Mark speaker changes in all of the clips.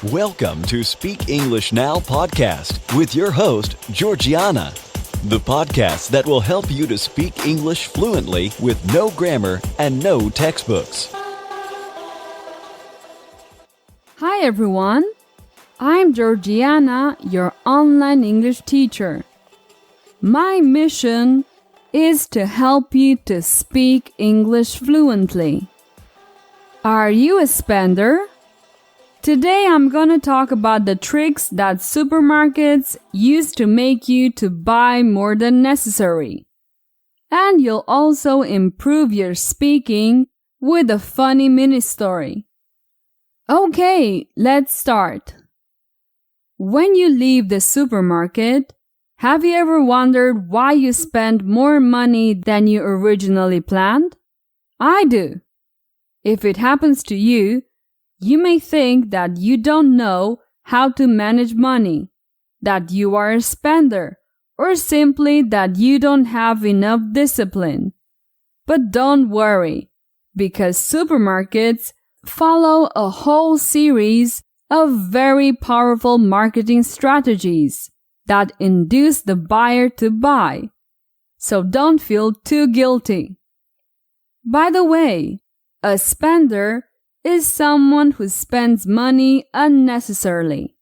Speaker 1: Welcome to Speak English Now podcast with your host, Georgiana, the podcast that will help you to speak English fluently with no grammar and no textbooks.
Speaker 2: Hi everyone, I'm Georgiana, your online English teacher. My mission is to help you to speak English fluently. Are you a spender? Today I'm going to talk about the tricks that supermarkets use to make you to buy more than necessary. And you'll also improve your speaking with a funny mini story. Okay, let's start. When you leave the supermarket, have you ever wondered why you spend more money than you originally planned? I do. If it happens to you, you may think that you don't know how to manage money, that you are a spender, or simply that you don't have enough discipline. But don't worry, because supermarkets follow a whole series of very powerful marketing strategies that induce the buyer to buy. So don't feel too guilty. By the way, a spender is someone who spends money unnecessarily.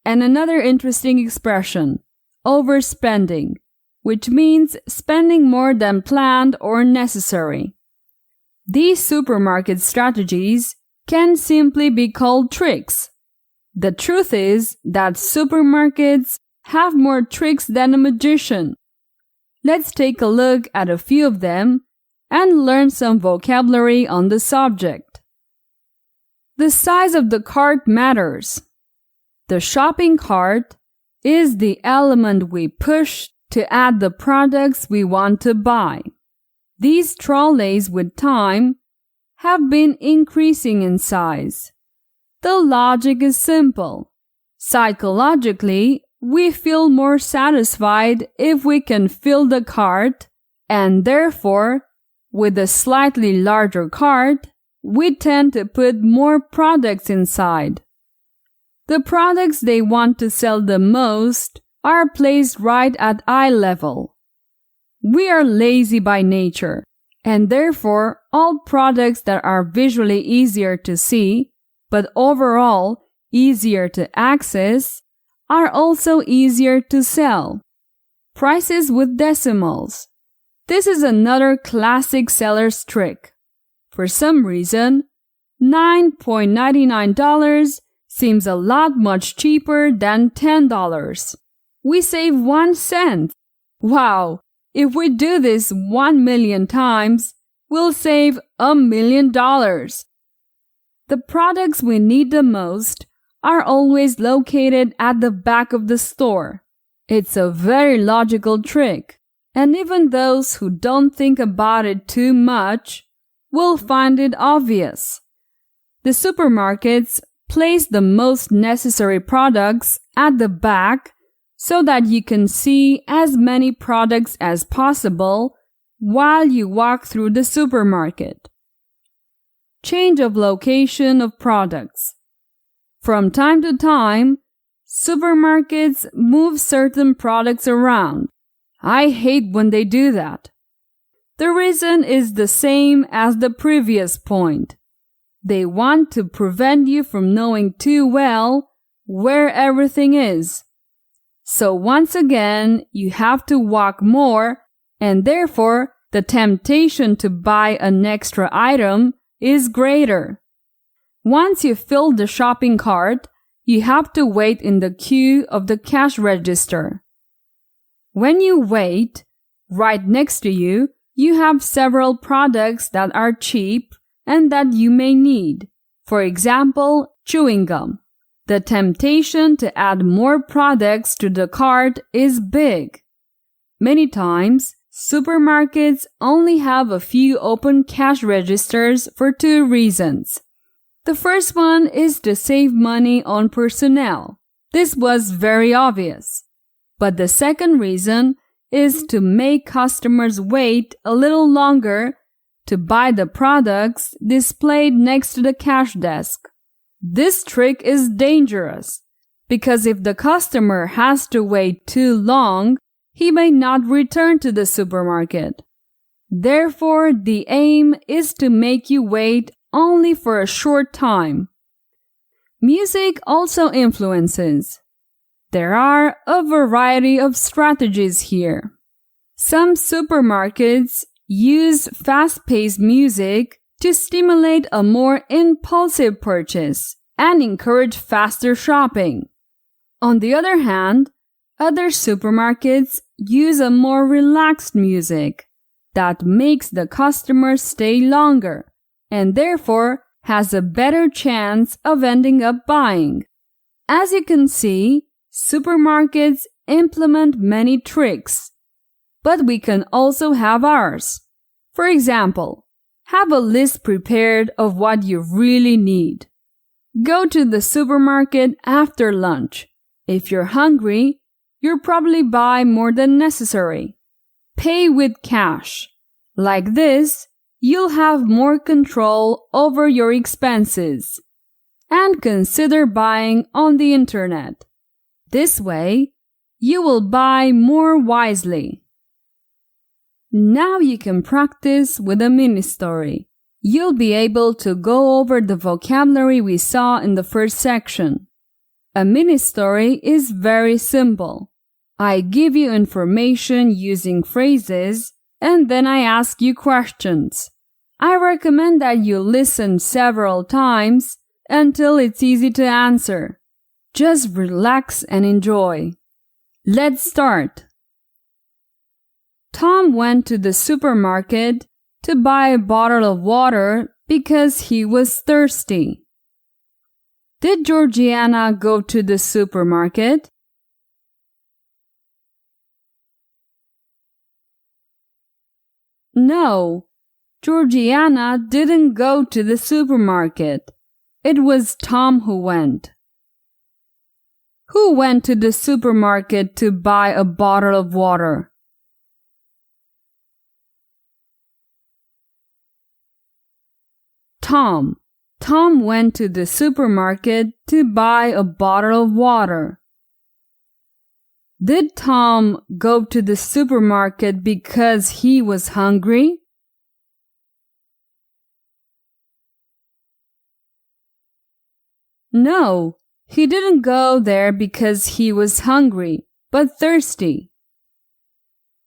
Speaker 2: And another interesting expression, overspending, which means spending more than planned or necessary. These supermarket strategies can simply be called tricks. The truth is that supermarkets have more tricks than a magician. Let's take a look at a few of them and learn some vocabulary on the subject. The size of the cart matters. The shopping cart is the element we push to add the products we want to buy. These trolleys with time have been increasing in size. The logic is simple. Psychologically, we feel more satisfied if we can fill the cart, and therefore, with a slightly larger cart, we tend to put more products inside. The products they want to sell the most are placed right at eye level. We are lazy by nature, and therefore all products that are visually easier to see, but overall easier to access, are also easier to sell. Prices with decimals. This is another classic seller's trick. For some reason, $9.99 seems a lot much cheaper than $10. We save 1 cent. Wow, if we do this 1 million times, we'll save $1 million. The products we need the most are always located at the back of the store. It's a very logical trick, and even those who don't think about it too much will find it obvious. The supermarkets place the most necessary products at the back so that you can see as many products as possible while you walk through the supermarket. Change of location of products. From time to time, supermarkets move certain products around. I hate when they do that. The reason is the same as the previous point. They want to prevent you from knowing too well where everything is. So once again, you have to walk more, and therefore the temptation to buy an extra item is greater. Once you fill the shopping cart, you have to wait in the queue of the cash register. When you wait, right next to you have several products that are cheap and that you may need. For example, chewing gum. The temptation to add more products to the cart is big. Many times, supermarkets only have a few open cash registers for 2 reasons. The first one is to save money on personnel. This was very obvious. But the second reason is to make customers wait a little longer to buy the products displayed next to the cash desk. This trick is dangerous because if the customer has to wait too long, he may not return to the supermarket. Therefore, the aim is to make you wait only for a short time. Music also influences. There are a variety of strategies here. Some supermarkets use fast-paced music to stimulate a more impulsive purchase and encourage faster shopping. On the other hand, other supermarkets use a more relaxed music that makes the customer stay longer and therefore has a better chance of ending up buying. As you can see, supermarkets implement many tricks, but we can also have ours. For example, have a list prepared of what you really need. Go to the supermarket after lunch. If you're hungry, you'll probably buy more than necessary. Pay with cash. Like this, you'll have more control over your expenses. And consider buying on the internet. This way, you will buy more wisely. Now you can practice with a mini story. You'll be able to go over the vocabulary we saw in the first section. A mini story is very simple. I give you information using phrases, and then I ask you questions. I recommend that you listen several times until it's easy to answer. Just relax and enjoy. Let's start. Tom went to the supermarket to buy a bottle of water because he was thirsty. Did Georgiana go to the supermarket? No, Georgiana didn't go to the supermarket. It was Tom who went. Who went to the supermarket to buy a bottle of water? Tom. Tom went to the supermarket to buy a bottle of water. Did Tom go to the supermarket because he was hungry? No, he didn't go there because he was hungry, but thirsty.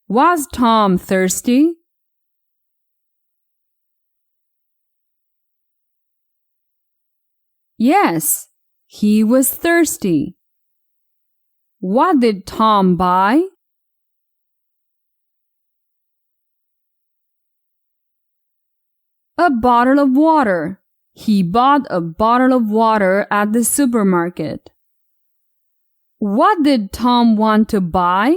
Speaker 2: Was Tom thirsty? Yes, he was thirsty. What did Tom buy? A bottle of water. He bought a bottle of water at the supermarket. What did Tom want to buy?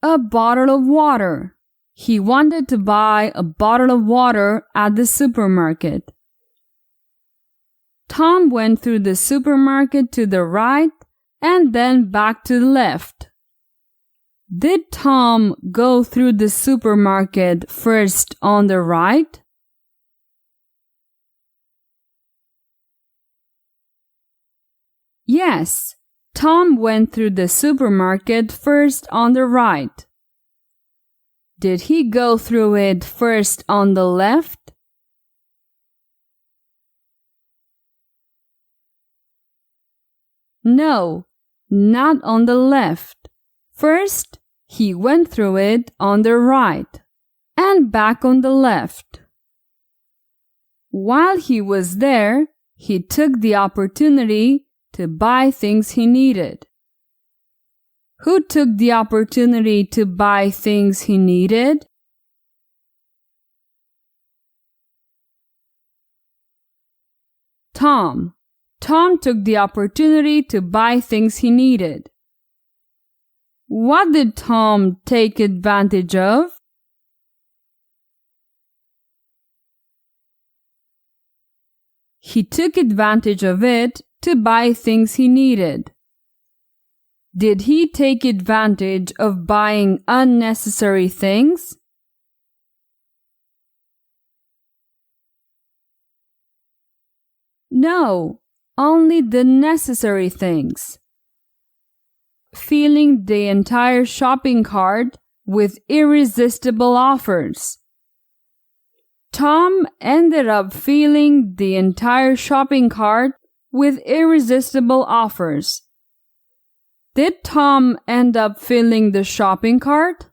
Speaker 2: A bottle of water. He wanted to buy a bottle of water at the supermarket. Tom went through the supermarket to the right and then back to the left. Did Tom go through the supermarket first on the right? Yes, Tom went through the supermarket first on the right. Did he go through it first on the left? No, not on the left. First, he went through it on the right and back on the left. While he was there, he took the opportunity to buy things he needed. Who took the opportunity to buy things he needed? Tom. Tom took the opportunity to buy things he needed. What did Tom take advantage of? He took advantage of it to buy things he needed. Did he take advantage of buying unnecessary things? No, only the necessary things. Filling the entire shopping cart with irresistible offers. Tom ended up filling the entire shopping cart with irresistible offers. Did Tom end up filling the shopping cart?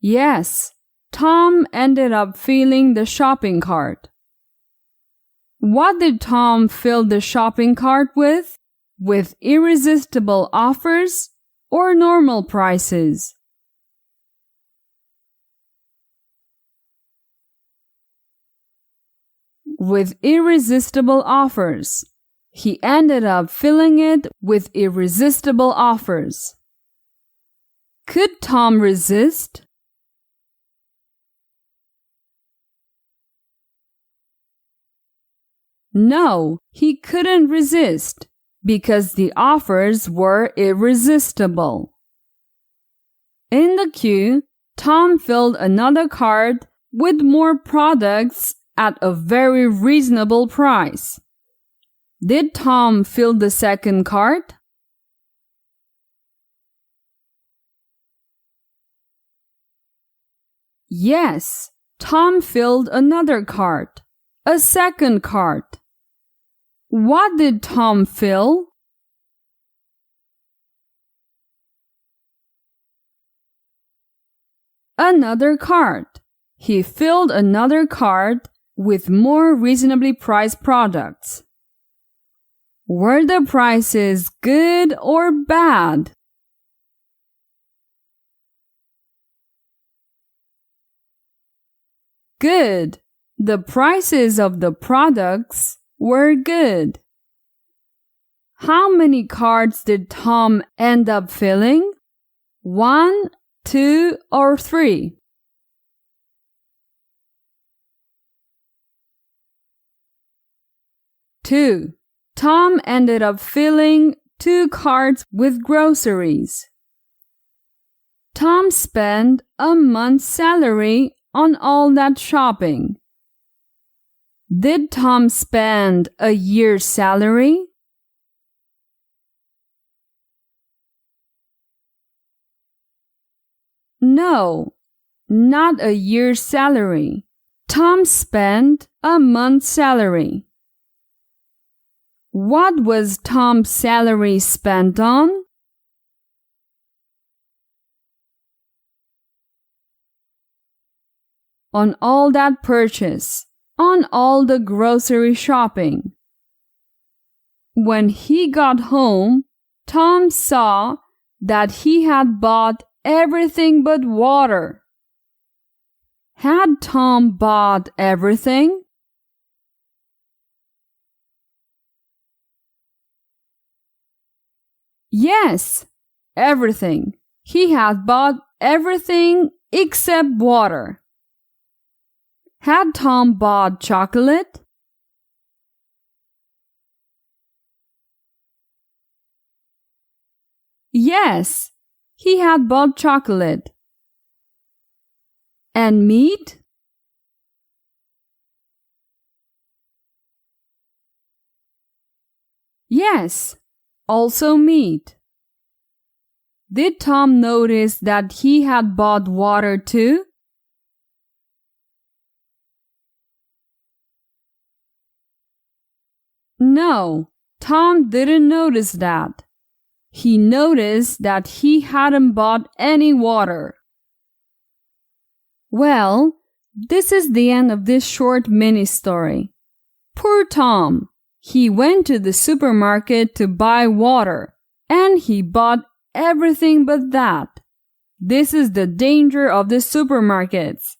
Speaker 2: Yes, Tom ended up filling the shopping cart. What did Tom fill the shopping cart with? With irresistible offers or normal prices? With irresistible offers. He ended up filling it with irresistible offers. Could Tom resist? No, he couldn't resist because the offers were irresistible. In the queue, Tom filled another cart with more products at a very reasonable price. Did Tom fill the second cart? Yes, Tom filled another cart, a second cart. What did Tom fill? Another cart. He filled another cart with more reasonably priced products. Were the prices good or bad? Good. The prices of the products were good. How many carts did Tom end up filling? 1, 2, or 3? 2. Tom ended up filling 2 carts with groceries. Tom spent a month's salary on all that shopping. Did Tom spend a year's salary? No, not a year's salary. Tom spent a month's salary. What was Tom's salary spent on? On all that purchase, on all the grocery shopping. When he got home, Tom saw that he had bought everything but water. Had Tom bought everything? Yes, everything. He had bought everything except water. Had Tom bought chocolate? Yes, he had bought chocolate. And meat? Yes, also meat. Did Tom notice that he had bought water too? No, Tom didn't notice that. He noticed that he hadn't bought any water. Well, this is the end of this short mini story. Poor Tom. He went to the supermarket to buy water, and he bought everything but that. This is the danger of the supermarkets.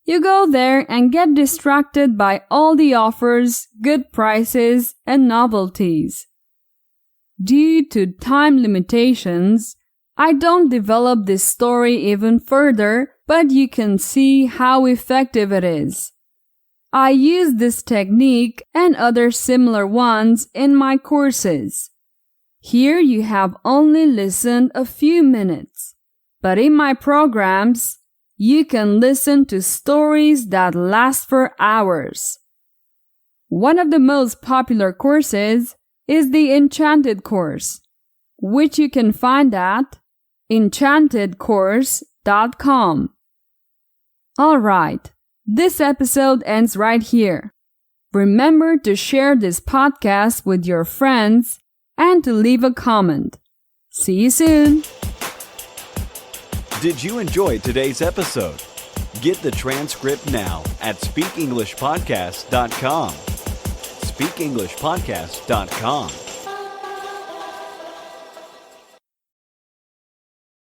Speaker 2: You go there and get distracted by all the offers, good prices, and novelties. Due to time limitations, I don't develop this story even further, but you can see how effective it is. I use this technique and other similar ones in my courses. Here you have only listened a few minutes, but in my programs, you can listen to stories that last for hours. One of the most popular courses is the Enchanted course, which you can find at enchantedcourse.com. Alright, this episode ends right here. Remember to share this podcast with your friends and to leave a comment. See you soon!
Speaker 1: Did you enjoy today's episode? Get the transcript now at speakenglishpodcast.com. speakenglishpodcast.com